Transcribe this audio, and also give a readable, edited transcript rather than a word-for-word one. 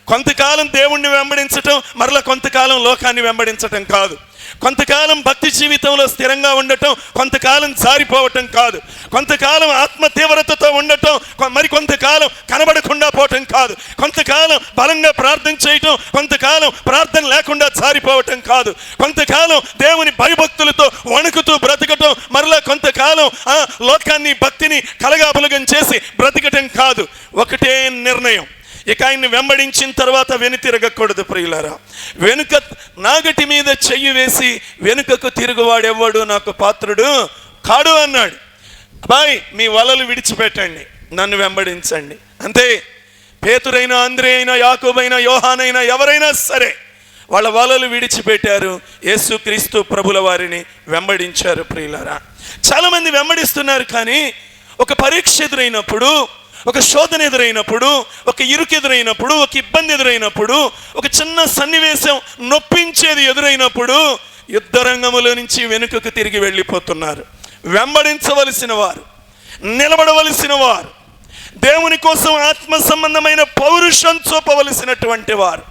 కొంతకాలం దేవుణ్ణి వెంబడించటం, మరలా కొంతకాలం లోకాన్ని వెంబడించటం కాదు. కొంతకాలం భక్తి జీవితంలో స్థిరంగా ఉండటం, కొంతకాలం జారిపోవటం కాదు. కొంతకాలం ఆత్మ తీవ్రతతో ఉండటం, మరి కొంతకాలం కనబడకుండా పోవటం కాదు. కొంతకాలం బలంగా ప్రార్థన చేయటం, కొంతకాలం ప్రార్థన లేకుండా జారిపోవటం కాదు. కొంతకాలం దేవుని భయభక్తులతో వణుకుతూ బ్రతకటం, మరలా కొంతకాలం లోకాన్ని భక్తిని కలగాపులగం చేసి బ్రతకటం కాదు. ఒకటే నిర్ణయం, ఇక ఆయన్ని వెంబడించిన తర్వాత వెనుతిరగకూడదు ప్రియులారా. వెనుక నాగటి మీద చెయ్యి వేసి వెనుకకు తిరుగువాడెవ్వడు నాకు పాత్రుడు కాడు అన్నాడు. అబ్బాయి, మీ వలలు విడిచిపెట్టండి, నన్ను వెంబడించండి. అంతే. పేతురైనా, అంద్రే అయినా, యాకోబైనా, యోహానైనా, ఎవరైనా సరే వాళ్ళ వలలు విడిచిపెట్టారు, యేసుక్రీస్తు ప్రభుల వారిని వెంబడించారు ప్రియులారా. చాలామంది వెంబడిస్తున్నారు, కానీ ఒక పరీక్ష ఎదురైనప్పుడు, ఒక శోధన ఎదురైనప్పుడు, ఒక ఇరుకు ఎదురైనప్పుడు, ఒక ఇబ్బంది ఎదురైనప్పుడు, ఒక చిన్న సన్నివేశం నొప్పించేది ఎదురైనప్పుడు యుద్ధరంగములో నుంచి వెనుకకు తిరిగి వెళ్ళిపోతున్నారు. వెంబడించవలసిన వారు, నిలబడవలసిన వారు, దేవుని కోసం ఆత్మ సంబంధమైన పౌరుషం చూపవలసినటువంటి వారు,